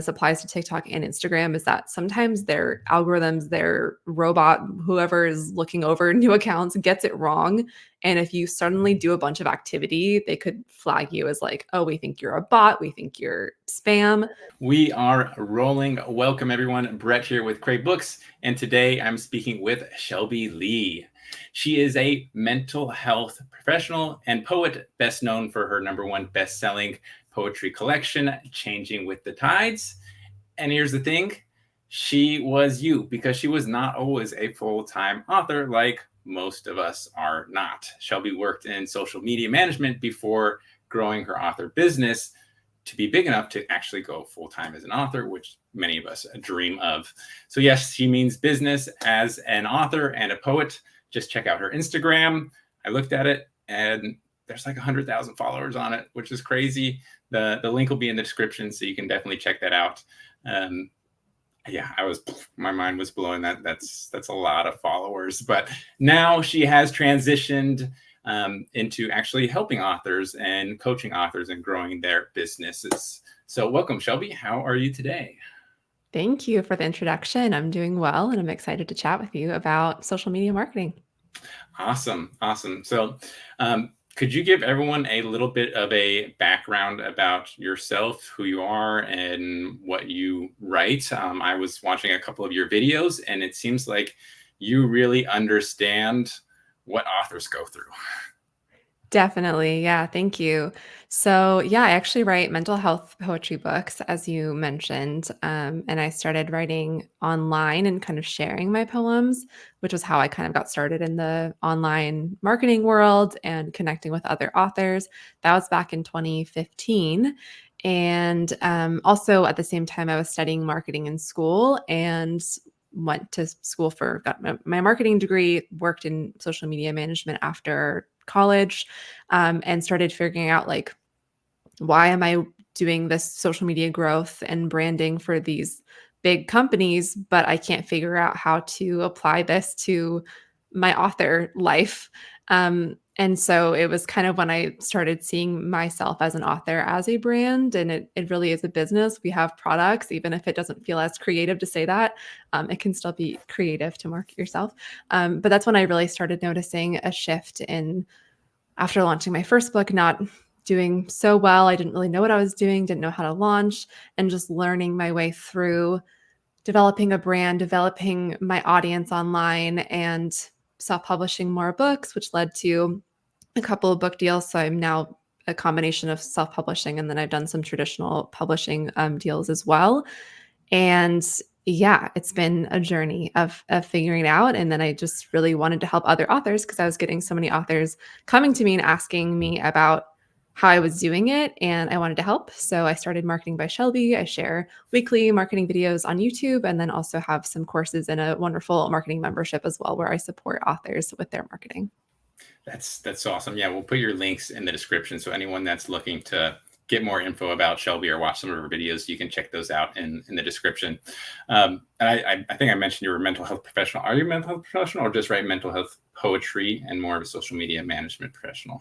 this applies to TikTok and Instagram, is that sometimes their algorithms, their robot, whoever is looking over new accounts gets it wrong. And if you suddenly do a bunch of activity, they could flag you as like, oh, we think you're a bot. We think you're spam. We are rolling. Welcome, everyone. Brett here with Crave Books. And today I'm speaking with Shelby Lee. She is a mental health professional and poet, best known for her #1 best-selling poetry collection, Changing with the Tides. And here's the thing. She was you because she was not always a full-time author like most of us are not. Shelby worked in social media management before growing her author business to be big enough to actually go full-time as an author, which many of us dream of. So yes, she means business as an author and a poet. Just check out her Instagram. I looked at it and there's like 100,000 followers on it, which is crazy. The link will be in the description, so you can definitely check that out. Yeah, my mind was blown. That's a lot of followers. But now she has transitioned into actually helping authors and coaching authors and growing their businesses. So welcome, Shelby. How are you today? Thank you for the introduction. I'm doing well, and I'm excited to chat with you about social media marketing. Awesome. So could you give everyone a little bit of a background about yourself, who you are, and what you write? I was watching a couple of your videos, and it seems like you really understand what authors go through. Definitely. Yeah. Thank you. So, yeah, I actually write mental health poetry books, as you mentioned. And I started writing online and kind of sharing my poems, which was how I kind of got started in the online marketing world and connecting with other authors. That was back in 2015. And also at the same time, I was studying marketing in school and went to school got my marketing degree, worked in social media management after college, and started figuring out like, why am I doing this social media growth and branding for these big companies, but I can't figure out how to apply this to my author life. And so it was kind of when I started seeing myself as an author as a brand, and it really is a business. We have products, even if it doesn't feel as creative to say that, it can still be creative to market yourself. But that's when I really started noticing a shift in, after launching my first book, not doing so well. I didn't really know what I was doing, didn't know how to launch, and just learning my way through developing a brand, developing my audience online, and self-publishing more books, which led to a couple of book deals. So I'm now a combination of self-publishing, and then I've done some traditional publishing deals as well. And yeah, it's been a journey of figuring it out. And then I just really wanted to help other authors because I was getting so many authors coming to me and asking me about how I was doing it, and I wanted to help. So I started Marketing by Shelby. I share weekly marketing videos on YouTube, and then also have some courses and a wonderful marketing membership as well, where I support authors with their marketing. That's awesome. Yeah, we'll put your links in the description, so anyone that's looking to get more info about Shelby or watch some of her videos, you can check those out in the description. And I think I mentioned you're a mental health professional. Are you a mental health professional, or just write mental health poetry and more of a social media management professional?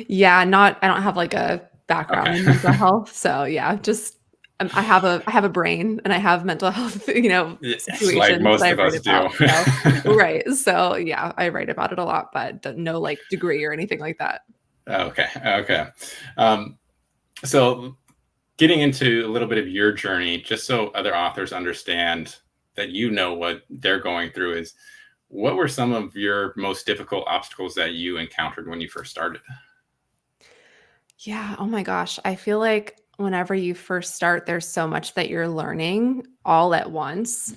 Yeah, I don't have like a background in mental health. So yeah, just I have a brain and I have mental health, It's like situations most that I of write us do. about. So, right. So yeah, I write about it a lot, but no like degree or anything like that. Okay. So getting into a little bit of your journey, just so other authors understand that you know what they're going through, is what were some of your most difficult obstacles that you encountered when you first started? Yeah. Oh my gosh. I feel like whenever you first start, there's so much that you're learning all at once,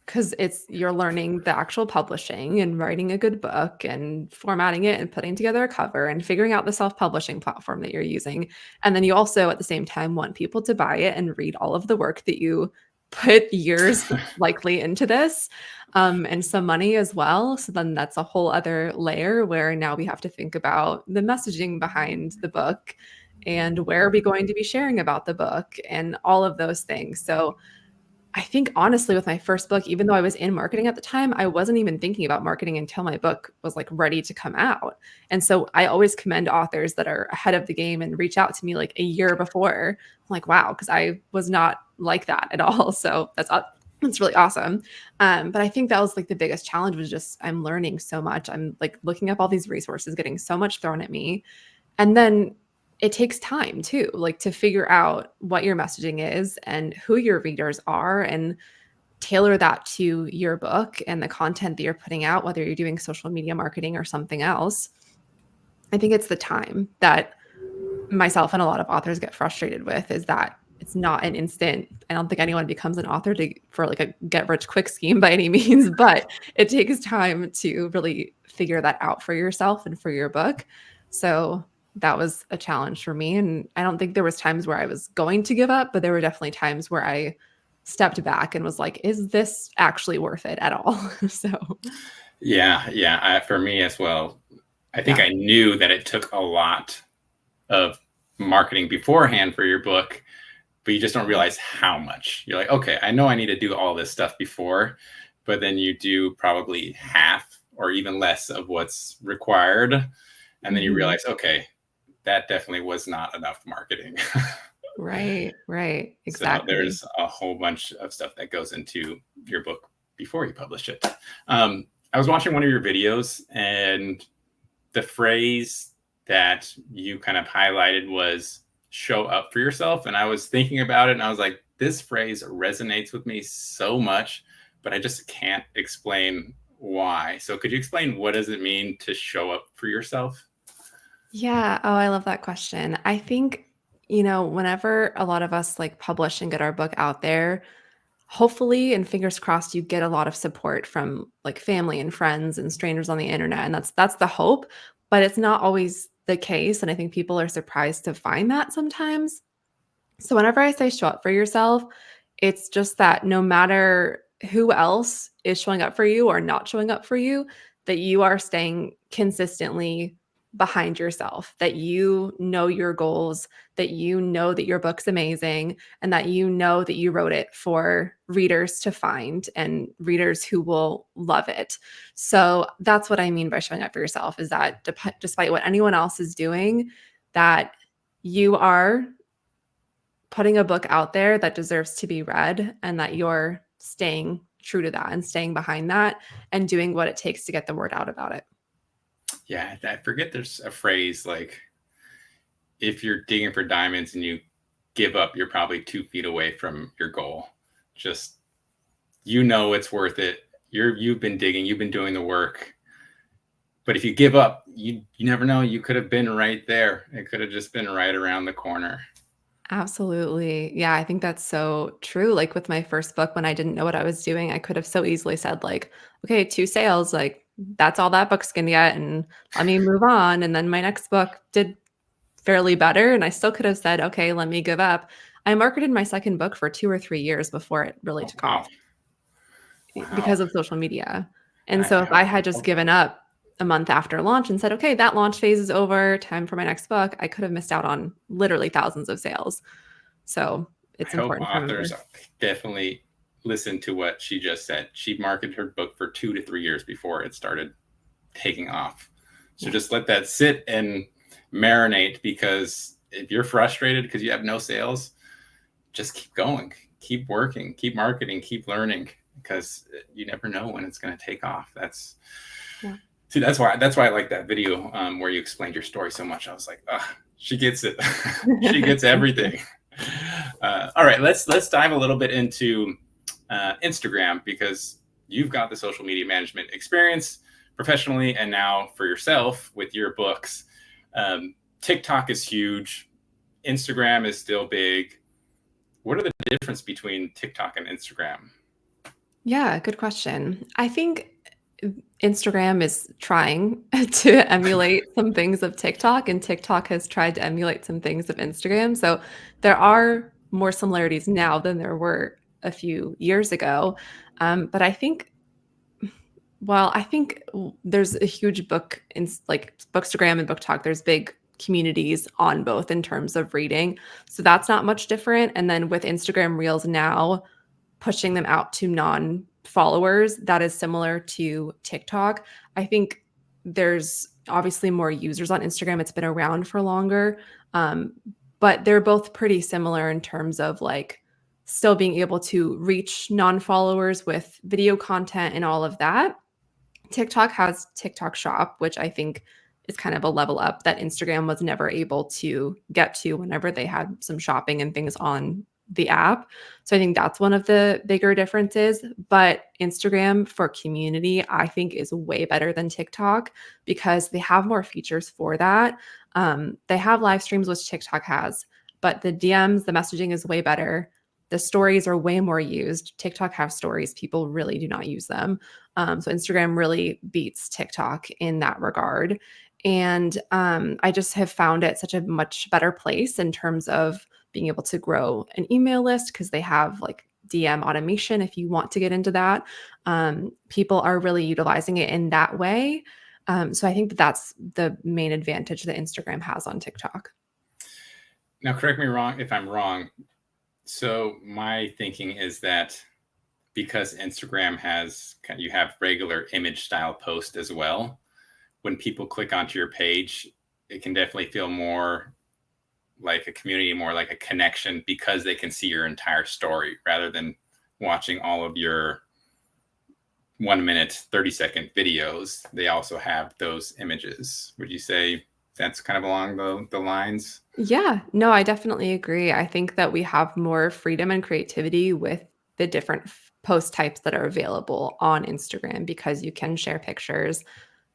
because you're learning the actual publishing and writing a good book and formatting it and putting together a cover and figuring out the self-publishing platform that you're using. And then you also at the same time want people to buy it and read all of the work that you put years likely into this, and some money as well. So then that's a whole other layer where now we have to think about the messaging behind the book and where are we going to be sharing about the book and all of those things. So I think honestly with my first book, even though I was in marketing at the time, I wasn't even thinking about marketing until my book was like ready to come out. And so I always commend authors that are ahead of the game and reach out to me like a year before. I'm like, wow, because I was not like that at all. So that's really awesome. But I think that was like the biggest challenge was just I'm learning so much. I'm like looking up all these resources, getting so much thrown at me. And then it takes time too, like to figure out what your messaging is and who your readers are and tailor that to your book and the content that you're putting out, whether you're doing social media marketing or something else. I think it's the time that myself and a lot of authors get frustrated with is that it's not an instant. I don't think anyone becomes an author for like a get rich quick scheme by any means, but it takes time to really figure that out for yourself and for your book. So that was a challenge for me. And I don't think there was times where I was going to give up, but there were definitely times where I stepped back and was like, is this actually worth it at all? So Yeah. For me as well, I think yeah. I knew that it took a lot of marketing beforehand for your book, but you just don't realize how much. You're like, okay, I know I need to do all this stuff before, but then you do probably half or even less of what's required. And then you Mhm. realize, okay, that definitely was not enough marketing. Right, right. So Exactly. there's a whole bunch of stuff that goes into your book before you publish it. I was watching one of your videos, and the phrase that you kind of highlighted was show up for yourself. And I was thinking about it and I was like, this phrase resonates with me so much, but I just can't explain why. So could you explain what does it mean to show up for yourself? Yeah. Oh, I love that question. I think, whenever a lot of us like publish and get our book out there, hopefully and fingers crossed you get a lot of support from like family and friends and strangers on the internet and that's the hope, but it's not always the case and I think people are surprised to find that sometimes. So whenever I say show up for yourself, it's just that no matter who else is showing up for you or not showing up for you, that you are staying consistently behind yourself, that you know your goals, that you know that your book's amazing, and that you know that you wrote it for readers to find and readers who will love it. So that's what I mean by showing up for yourself is that despite what anyone else is doing, that you are putting a book out there that deserves to be read and that you're staying true to that and staying behind that and doing what it takes to get the word out about it. Yeah, I forget there's a phrase like if you're digging for diamonds and you give up, you're probably 2 feet away from your goal. Just it's worth it. You've been digging, you've been doing the work. But if you give up, you never know. You could have been right there. It could have just been right around the corner. Absolutely. Yeah, I think that's so true. Like with my first book, when I didn't know what I was doing, I could have so easily said, like, okay, 2 sales, like that's all that book's gonna get, and let me move on. And then my next book did fairly better, and I still could have said, okay, let me give up. I marketed my second book for 2 or 3 years before it really Oh took wow, off. wow! Because of social media. And I so if I had just hope given up a month after launch and said, "Okay, that launch phase is over, time for my next book," I could have missed out on literally thousands of sales. So, it's I hope important to authors remember. definitely listen to what she just said. She marketed her book for 2 to 3 years before it started taking off. So Yeah. just let that sit and marinate because if you're frustrated because you have no sales, just keep going, keep working, keep marketing, keep learning because you never know when it's going to take off. Yeah. See, that's why I like that video where you explained your story so much. I was like, she gets it. She gets Thank you. everything. All right, let's dive a little bit into Instagram because you've got the social media management experience professionally and now for yourself with your books. TikTok is huge. Instagram is still big. What are the difference between TikTok and Instagram? Yeah, good question. I think Instagram is trying to emulate some things of TikTok, and TikTok has tried to emulate some things of Instagram. So there are more similarities now than there were a few years ago. But I think, well, I think there's a huge book in like Bookstagram and Book Talk. There's big communities on both in terms of reading. So that's not much different. And then with Instagram Reels now, pushing them out to non-followers that is similar to TikTok. I think there's obviously more users on Instagram. It's been around for longer. Um, but they're both pretty similar in terms of like still being able to reach non-followers with video content and all of that. TikTok has TikTok Shop, which I think is kind of a level up that Instagram was never able to get to whenever they had some shopping and things on the app. So I think that's one of the bigger differences. But Instagram for community, I think, is way better than TikTok because they have more features for that. They have live streams, which TikTok has, but the DMs, the messaging is way better. The stories are way more used. TikTok have stories. People really do not use them. So Instagram really beats TikTok in that regard. And I just have found it such a much better place in terms of being able to grow an email list because they have like DM automation if you want to get into that. People are really utilizing it in that way. So I think that that's the main advantage that Instagram has on TikTok. Now, correct me wrong if I'm wrong. So my thinking is that because Instagram has, you have regular image style post as well. When people click onto your page, it can definitely feel more like a community, more like a connection because they can see your entire story rather than watching all of your 1 minute, 30-second videos. They also have those images. Would you say that's kind of along the lines? Yeah, no, I definitely agree. I think that we have more freedom and creativity with the different post types that are available on Instagram because you can share pictures.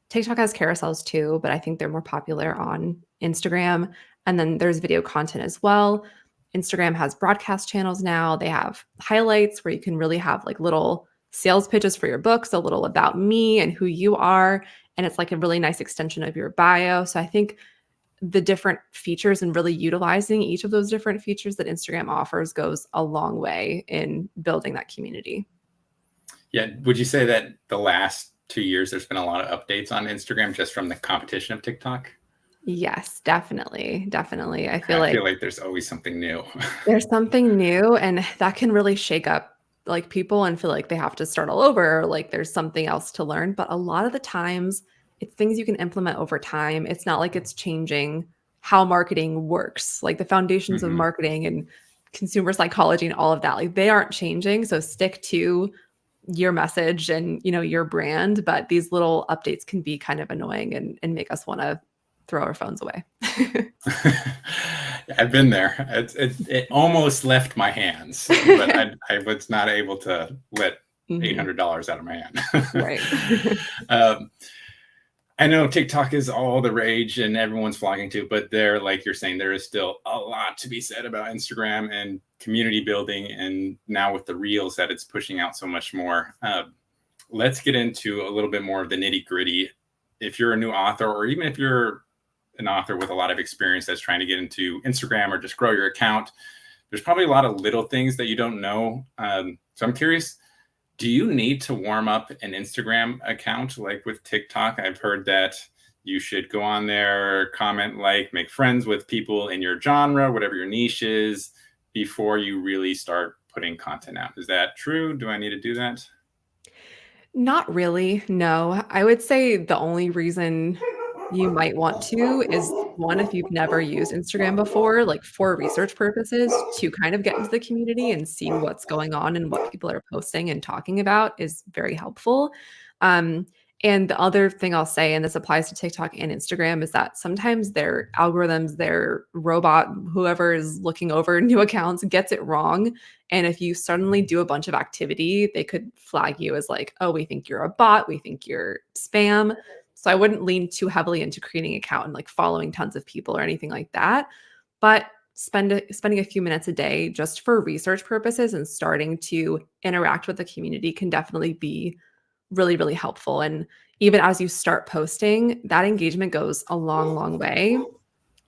TikTok has carousels too, but I think they're more popular on Instagram. And then there's video content as well. Instagram has broadcast channels now. They have highlights where you can really have like little sales pitches for your books, a little about me and who you are. And it's like a really nice extension of your bio. So I think the different features and really utilizing each of those different features that Instagram offers goes a long way in building that community. Yeah. Would you say that the last 2 years, there's been a lot of updates on Instagram just from the competition of TikTok? Yes, definitely. Definitely. I feel I like feel like there's always something new. there's something new and that can really shake up like people and feel like they have to start all over, or like there's something else to learn. But a lot of the times it's things you can implement over time. It's not like it's changing how marketing works, like the foundations of Mhm. marketing and consumer psychology and all of that. Like they aren't changing. So stick to your message and your brand. But these little updates can be kind of annoying and make us want to throw our phones away. I've been there. It almost left my hands, but I was not able to let Mhm. $800 out of my hand. Right. um, I know TikTok is all the rage and everyone's flocking to, but there, like you're saying, there is still a lot to be said about Instagram and community building. And now with the reels that it's pushing out so much more. Let's get into a little bit more of the nitty gritty. If you're a new author, or even if you're an author with a lot of experience that's trying to get into Instagram or just grow your account, there's probably a lot of little things that you don't know. So I'm curious, do you need to warm up an Instagram account like with TikTok? I've heard that you should go on there, comment, like, make friends with people in your genre, whatever your niche is, before you really start putting content out. Is that true? Do I need to do that? Not really, no. I would say the only reason you might want to is one, if you've never used Instagram before, like for research purposes, to kind of get into the community and see what's going on and what people are posting and talking about is very helpful. Um, and the other thing I'll say, and this applies to TikTok and Instagram, is that sometimes their algorithms, their robot, whoever is looking over new accounts gets it wrong. And if you suddenly do a bunch of activity, they could flag you as like, oh, we think you're a bot, we think you're spam. So I wouldn't lean too heavily into creating an account and like following tons of people or anything like that. But spending a few minutes a day just for research purposes and starting to interact with the community can definitely be really, really helpful. And even as you start posting, that engagement goes a long, long way.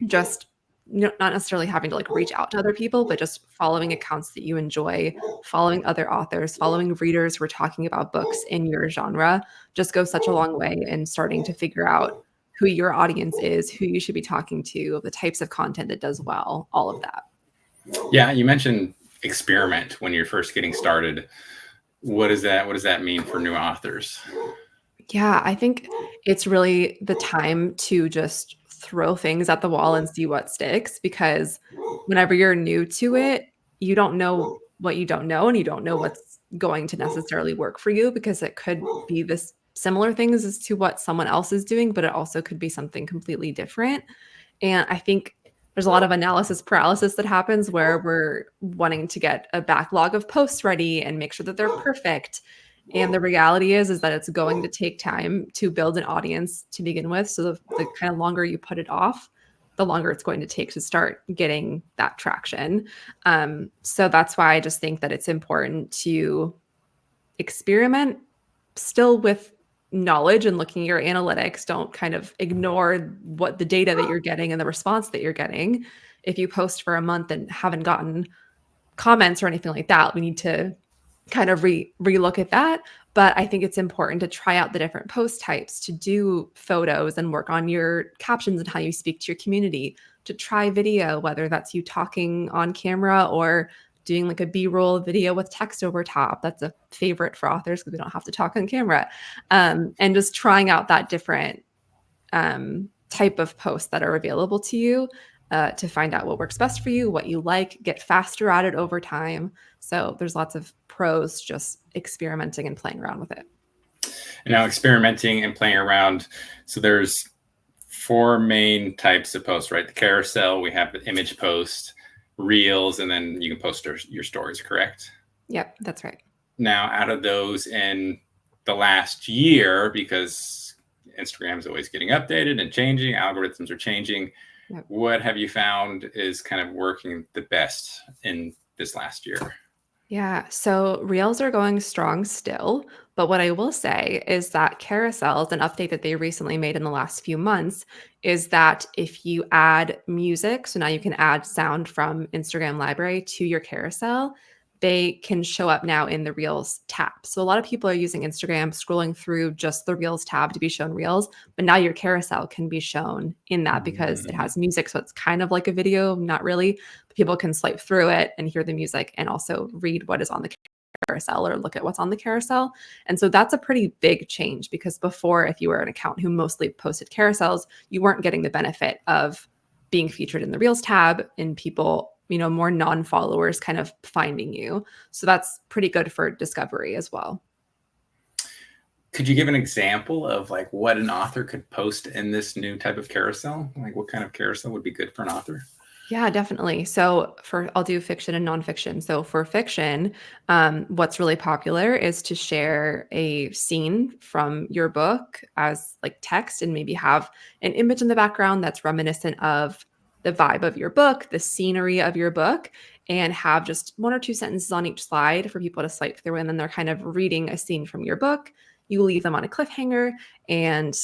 Just not necessarily having to like reach out to other people, but just following accounts that you enjoy, following other authors, following readers who are talking about books in your genre just goes such a long way in starting to figure out who your audience is, who you should be talking to, the types of content that does well, all of that. Yeah, you mentioned experiment when you're first getting started. What does that mean for new authors? Yeah, I think it's really the time to just throw things at the wall and see what sticks because whenever you're new to it, you don't know what you don't know, and you don't know what's going to necessarily work for you, because it could be this similar things as to what someone else is doing, but it also could be something completely different. And I think there's a lot of analysis paralysis that happens where we're wanting to get a backlog of posts ready and make sure that they're perfect. And the reality is that it's going to take time to build an audience to begin with. So the kind of longer you put it off, the longer it's going to take to start getting that traction. So that's why I just think that it's important to experiment still with knowledge and looking at your analytics. Don't kind of ignore what the data that you're getting and the response that you're getting. If you post for a month and haven't gotten comments or anything like that, we need to kind of relook at that. But I think it's important to try out the different post types, to do photos and work on your captions and how you speak to your community, to try video, whether that's you talking on camera or doing like a B-roll video with text over top. That's a favorite for authors because we don't have to talk on camera. And just trying out that different type of posts that are available to you, to find out what works best for you, what you like, get faster at it over time. So there's lots of pros just experimenting and playing around with it. And now experimenting and playing around. So there's four main types of posts, right? The carousel, we have the image post, reels, and then you can post your stories, correct? Yep, that's right. Now, out of those in the last year, because Instagram is always getting updated and changing, algorithms are changing. Yep. What have you found is kind of working the best in this last year? Yeah, so reels are going strong still. But what I will say is that carousels, an update that they recently made in the last few months, is that if you add music, so now you can add sound from Instagram library to your carousel, they can show up now in the Reels tab. So a lot of people are using Instagram, scrolling through just the Reels tab to be shown Reels, but now your carousel can be shown in that because it has music. So it's kind of like a video, not really. But people can swipe through it and hear the music and also read what is on the carousel or look at what's on the carousel. And so that's a pretty big change, because before, if you were an account who mostly posted carousels, you weren't getting the benefit of being featured in the Reels tab and people, more non-followers kind of finding you. So that's pretty good for discovery as well. Could you give an example of like what an author could post in this new type of carousel? Like what kind of carousel would be good for an author? Yeah, definitely. So I'll do fiction and nonfiction. So for fiction, what's really popular is to share a scene from your book as like text and maybe have an image in the background that's reminiscent of the vibe of your book, the scenery of your book, and have just one or two sentences on each slide for people to swipe through. And then they're kind of reading a scene from your book. You leave them on a cliffhanger and,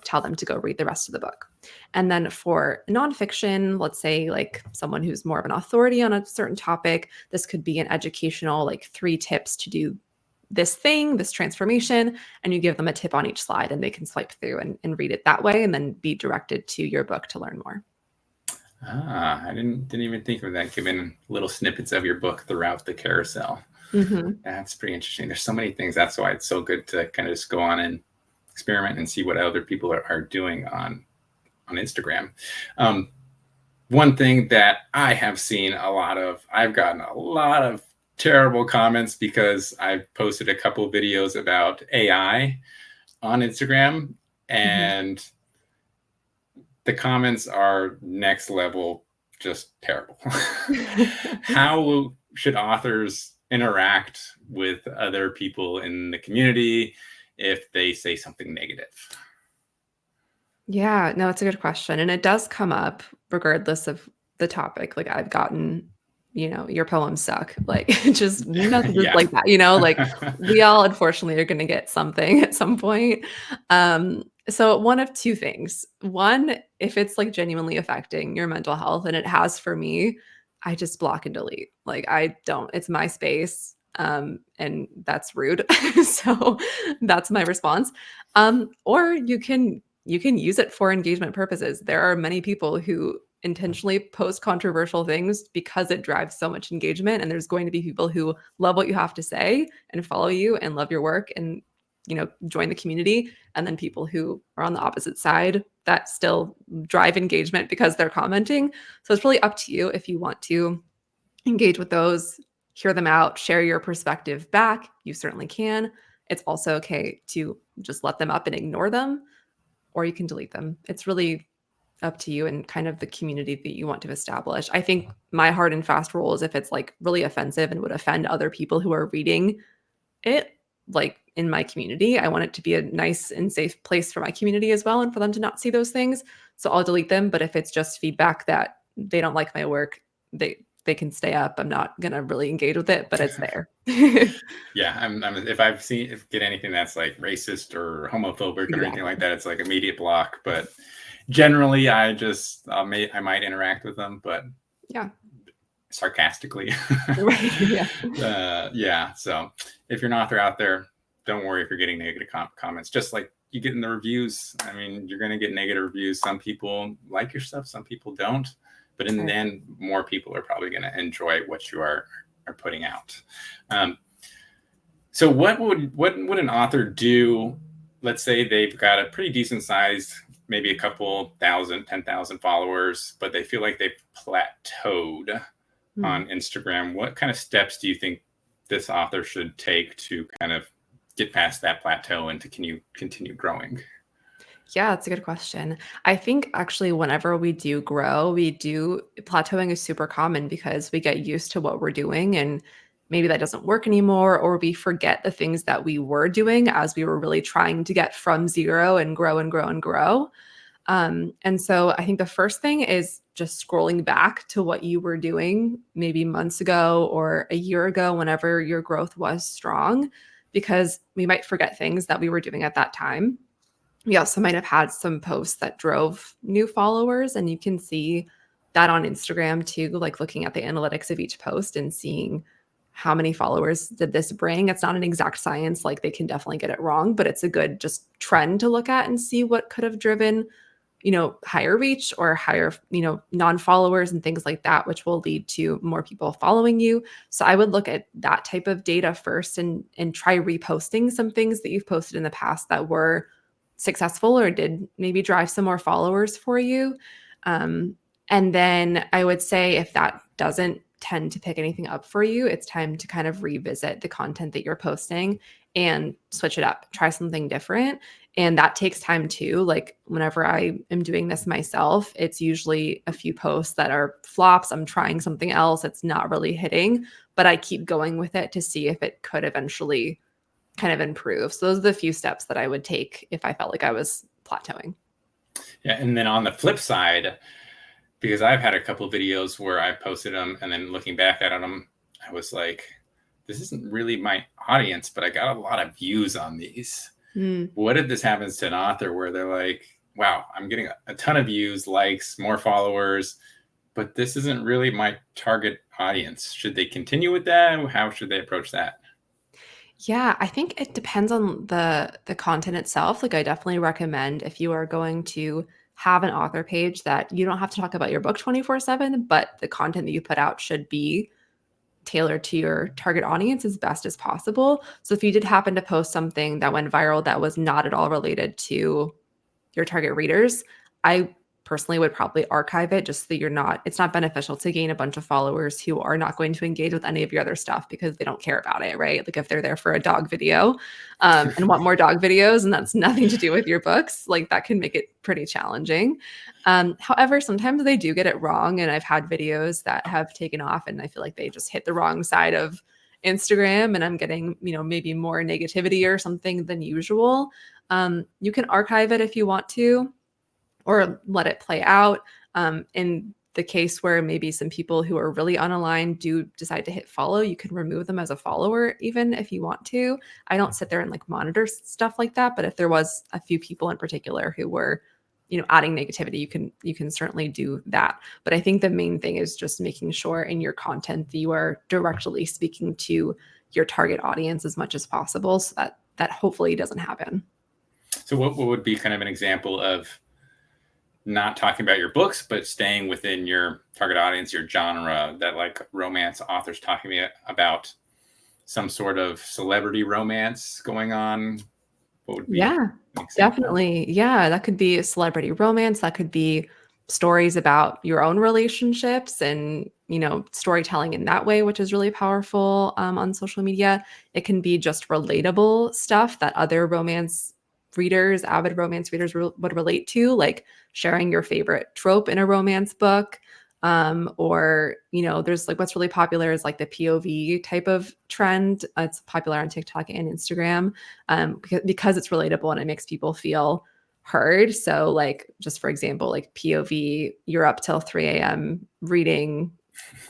tell them to go read the rest of the book. And then for nonfiction, let's say like someone who's more of an authority on a certain topic, this could be an educational, like 3 tips to do this thing, this transformation, and you give them a tip on each slide and they can swipe through and read it that way and then be directed to your book to learn more. I didn't even think of that, giving little snippets of your book throughout the carousel. That's pretty interesting. There's so many things. That's why it's so good to kind of just go on and experiment and see what other people are doing on Instagram. One thing that I have seen I've gotten a lot of terrible comments because I've posted a couple of videos about AI on Instagram, and the comments are next level, just terrible. How should authors interact with other people in the community if they say something negative? Yeah, no, it's a good question. And it does come up regardless of the topic. Like I've gotten, your poems suck. Like just messages like that, like we all unfortunately are going to get something at some point. So one of two things. One, if it's like genuinely affecting your mental health, and it has for me, I just block and delete. Like I don't, it's my space. And that's rude. So that's my response. Or you can use it for engagement purposes. There are many people who intentionally post controversial things because it drives so much engagement, and there's going to be people who love what you have to say and follow you and love your work and join the community, and then people who are on the opposite side that still drive engagement because they're commenting. So it's really up to you if you want to engage with those hear them out, share your perspective back. You certainly can. It's also okay to just let them up and ignore them, or you can delete them. It's really up to you and kind of the community that you want to establish. I think my hard and fast rule is if it's like really offensive and would offend other people who are reading it, like in my community, I want it to be a nice and safe place for my community as well and for them to not see those things. So I'll delete them. But if it's just feedback that they don't like my work, they can stay up. I'm not gonna really engage with it, but it's there. Yeah, if if get anything that's like racist or homophobic or anything Exactly. like that, it's like immediate block. But generally, I might interact with them, but Yeah. sarcastically. Right. Yeah. Yeah. So if you're an author out there, don't worry if you're getting negative comments. Just like you get in the reviews. I mean, you're going to get negative reviews. Some people like your stuff, some people don't. But in the end, more people are probably going to enjoy what you are putting out. So what would an author do? Let's say they've got a pretty decent sized, maybe a couple thousand, 10,000 followers, but they feel like they've plateaued on Instagram. What kind of steps do you think this author should take to kind of get past that plateau and to continue growing? Yeah, that's a good question. I think actually whenever we do grow, plateauing is super common because we get used to what we're doing and maybe that doesn't work anymore, or we forget the things that we were doing as we were really trying to get from zero and grow and grow and grow. And so I think the first thing is just scrolling back to what you were doing maybe months ago or a year ago, whenever your growth was strong, because we might forget things that we were doing at that time. We also might have had some posts that drove new followers, and you can see that on Instagram too, like looking at the analytics of each post and seeing how many followers did this bring. It's not an exact science, like they can definitely get it wrong, but it's a good just trend to look at and see what could have driven, higher reach or higher, non-followers and things like that, which will lead to more people following you. So I would look at that type of data first and try reposting some things that you've posted in the past that were successful or did maybe drive some more followers for you. And then I would say if that doesn't tend to pick anything up for you, it's time to kind of revisit the content that you're posting and switch it up, try something different. And that takes time too. Like whenever I am doing this myself, it's usually a few posts that are flops. I'm trying something else. It's not really hitting, but I keep going with it to see if it could eventually kind of improve. So those are the few steps that I would take if I felt like I was plateauing. Yeah. And then on the flip side, because I've had a couple of videos where I posted them and then looking back at them, I was like, this isn't really my audience, but I got a lot of views on these. What if this happens to an author where they're like, wow, I'm getting a ton of views, likes, more followers, but this isn't really my target audience? Should they continue with that? How should they approach that? Yeah, I think it depends on the content itself. Like I definitely recommend if you are going to have an author page that you don't have to talk about your book 24/7, but the content that you put out should be tailored to your target audience as best as possible. So if you did happen to post something that went viral that was not at all related to your target readers, I personally would probably archive it just so that it's not beneficial to gain a bunch of followers who are not going to engage with any of your other stuff because they don't care about it, right? Like if they're there for a dog video and want more dog videos and that's nothing to do with your books, like that can make it pretty challenging. However, sometimes they do get it wrong. And I've had videos that have taken off and I feel like they just hit the wrong side of Instagram and I'm getting, maybe more negativity or something than usual. You can archive it if you want to, or let it play out. In the case where maybe some people who are really unaligned do decide to hit follow, you can remove them as a follower, even if you want to. I don't sit there and like monitor stuff like that, but if there was a few people in particular who were, adding negativity, you can certainly do that. But I think the main thing is just making sure in your content that you are directly speaking to your target audience as much as possible, so that hopefully doesn't happen. So what would be kind of an example of not talking about your books, but staying within your target audience, your genre, that like romance authors talking about some sort of celebrity romance going on? What would be Yeah, an example? definitely. Yeah, that could be a celebrity romance. That could be stories about your own relationships and, storytelling in that way, which is really powerful on social media. It can be just relatable stuff that other romance readers, avid romance readers would relate to, like sharing your favorite trope in a romance book. Or, there's like what's really popular is like the POV type of trend. It's popular on TikTok and Instagram because it's relatable and it makes people feel heard. So, like, just for example, like POV, you're up till 3 a.m. reading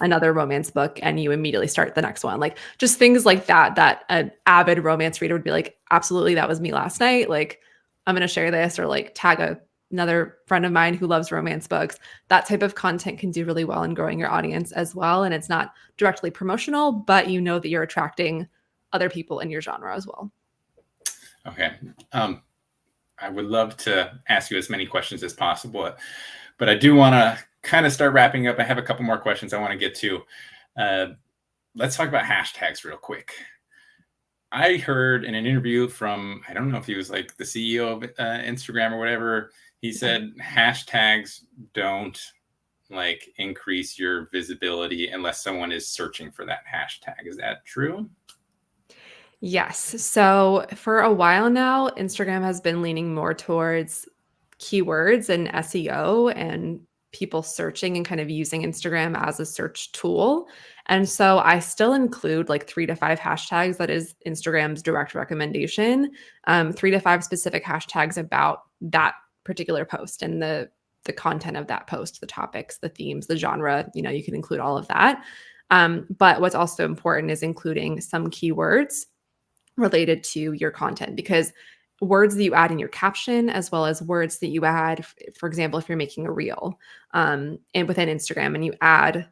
another romance book and you immediately start the next one. Like, just things like that, that an avid romance reader would be like, absolutely, that was me last night. Like, I'm going to share this or like tag another friend of mine who loves romance books. That type of content can do really well in growing your audience as well. And it's not directly promotional, but you know that you're attracting other people in your genre as well. Okay. I would love to ask you as many questions as possible, but I do want to kind of start wrapping up. I have a couple more questions I want to get to. Let's talk about hashtags real quick. I heard in an interview from, I don't know if he was like the CEO of Instagram or whatever, he said hashtags don't like increase your visibility unless someone is searching for that hashtag. Is that true? Yes. So for a while now, Instagram has been leaning more towards keywords and SEO and people searching and kind of using Instagram as a search tool. And so I still include like 3 to 5 hashtags. That is Instagram's direct recommendation. 3 to 5 specific hashtags about that particular post and the content of that post, the topics, the themes, the genre. You can include all of that. But what's also important is including some keywords related to your content, because words that you add in your caption as well as words that you add, for example, if you're making a reel and within Instagram and you add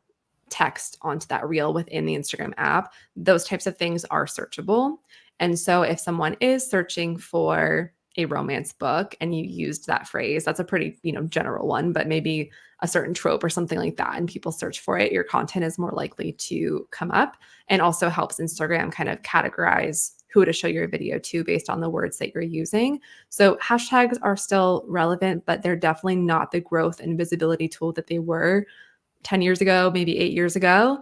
text onto that reel within the Instagram app, those types of things are searchable. And so if someone is searching for a romance book and you used that phrase, that's a pretty, general one, but maybe a certain trope or something like that, and people search for it, your content is more likely to come up, and also helps Instagram kind of categorize who to show your video to based on the words that you're using. So hashtags are still relevant, but they're definitely not the growth and visibility tool that they were 10 years ago, maybe 8 years ago.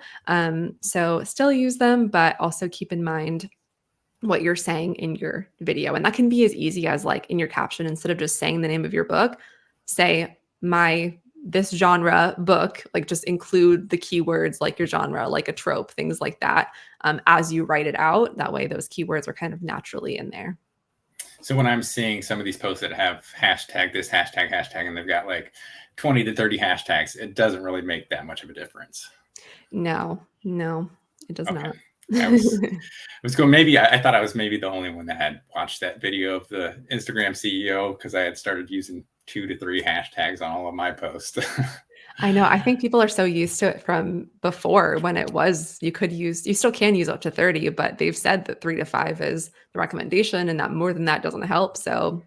So still use them, but also keep in mind what you're saying in your video. And that can be as easy as like in your caption, instead of just saying the name of your book, say this genre book, like just include the keywords like your genre, like a trope, things like that, as you write it out. That way those keywords are kind of naturally in there. So when I'm seeing some of these posts that have hashtag this, hashtag, and they've got like 20 to 30 hashtags, it doesn't really make that much of a difference. No, it does Okay. not. I was going, maybe I thought I was maybe the only one that had watched that video of the Instagram CEO, because I had started using 2 to 3 hashtags on all of my posts. I know. I think people are so used to it from before, when it was you still can use up to 30, but they've said that 3 to 5 is the recommendation and that more than that doesn't help. So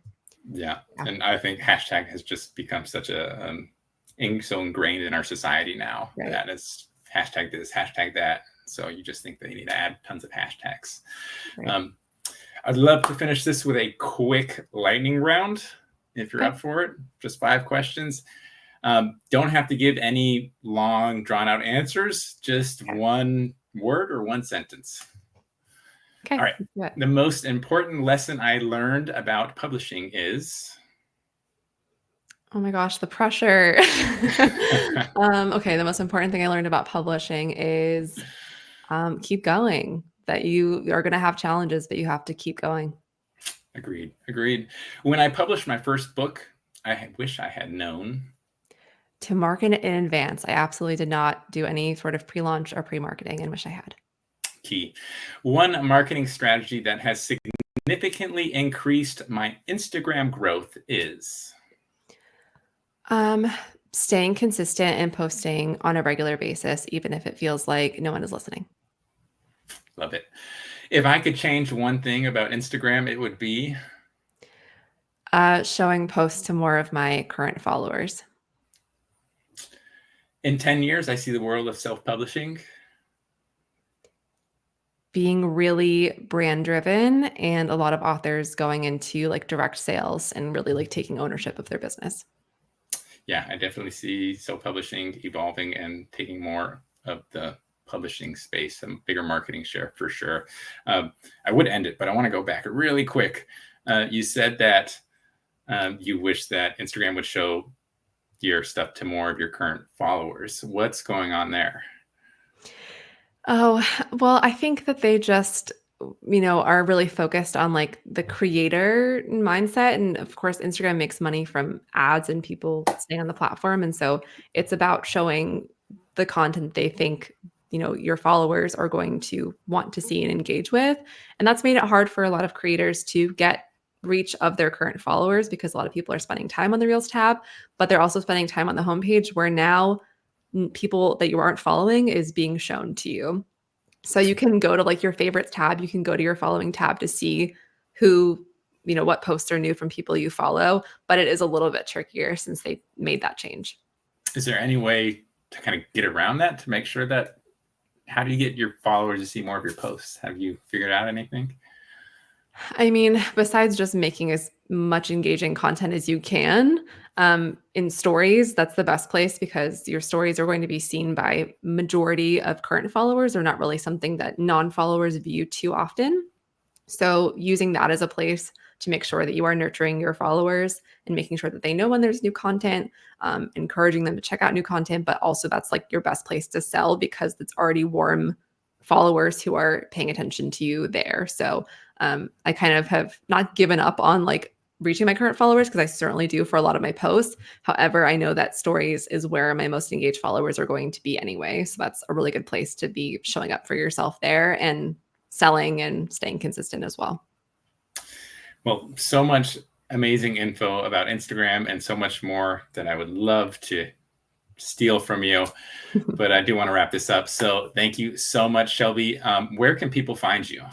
Yeah. yeah, And I think hashtag has just become such a so ingrained in our society now right. that it's hashtag this, hashtag that. So you just think they need to add tons of hashtags. Right. Um, I'd love to finish this with a quick lightning round, if you're Okay. up for it. Just 5 questions. Don't have to give any long, drawn out answers, just one word or one sentence. Okay. All right. Let's do it. The most important lesson I learned about publishing is. Oh my gosh, the pressure. Okay, the most important thing I learned about publishing is keep going. That you are going to have challenges, but you have to keep going. Agreed. When I published my first book, I wish I had known. To market it in advance, I absolutely did not do any sort of pre-launch or pre-marketing, and wish I had. Key. One marketing strategy that has significantly increased my Instagram growth is. Um, Staying consistent and posting on a regular basis, even if it feels like no one is listening. Love it. If I could change one thing about Instagram, it would be. Showing posts to more of my current followers. In 10 years, I see the world of self-publishing. Being really brand driven, and a lot of authors going into like direct sales and really like taking ownership of their business. Yeah, I definitely see self-publishing evolving and taking more of the publishing space, some bigger marketing share for sure. I would end it, but I want to go back really quick. You said that you wish that Instagram would show your stuff to more of your current followers. What's going on there? Oh, well, I think that they just, are really focused on like the creator mindset. And of course, Instagram makes money from ads and people staying on the platform. And so it's about showing the content they think, your followers are going to want to see and engage with. And that's made it hard for a lot of creators to get reach of their current followers because a lot of people are spending time on the Reels tab, but they're also spending time on the homepage where now people that you aren't following is being shown to you. So you can go to like your favorites tab, you can go to your following tab to see who, what posts are new from people you follow, but it is a little bit trickier since they made that change. Is there any way to kind of get around that to make sure that how do you get your followers to see more of your posts? Have you figured out anything? I mean, besides just making as much engaging content as you can, in stories, that's the best place because your stories are going to be seen by majority of current followers. They're not really something that non-followers view too often. So using that as a place to make sure that you are nurturing your followers and making sure that they know when there's new content, encouraging them to check out new content, but also that's like your best place to sell because it's already warm followers who are paying attention to you there. So I kind of have not given up on like reaching my current followers because I certainly do for a lot of my posts. However, I know that stories is where my most engaged followers are going to be anyway. So that's a really good place to be showing up for yourself there and selling and staying consistent as well. Well, so much amazing info about Instagram and so much more that I would love to steal from you. But I do want to wrap this up. So thank you so much, Shelby. Where can people find you?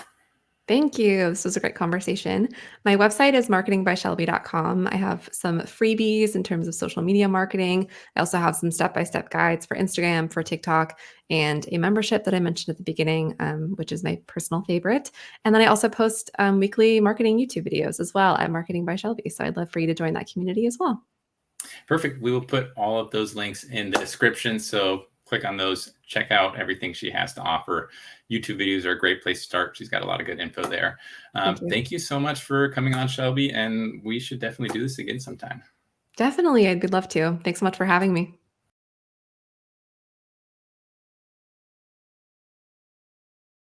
Thank you. This was a great conversation. My website is marketingbyshelby.com. I have some freebies in terms of social media marketing. I also have some step-by-step guides for Instagram, for TikTok, and a membership that I mentioned at the beginning, which is my personal favorite. And then I also post weekly marketing YouTube videos as well at Marketing by Shelby. So I'd love for you to join that community as well. Perfect. We will put all of those links in the description. So click on those, check out everything she has to offer. YouTube videos are a great place to start. She's got a lot of good info there. Thank you. Thank you so much for coming on, Shelby. And we should definitely do this again sometime. Definitely. I'd love to. Thanks so much for having me.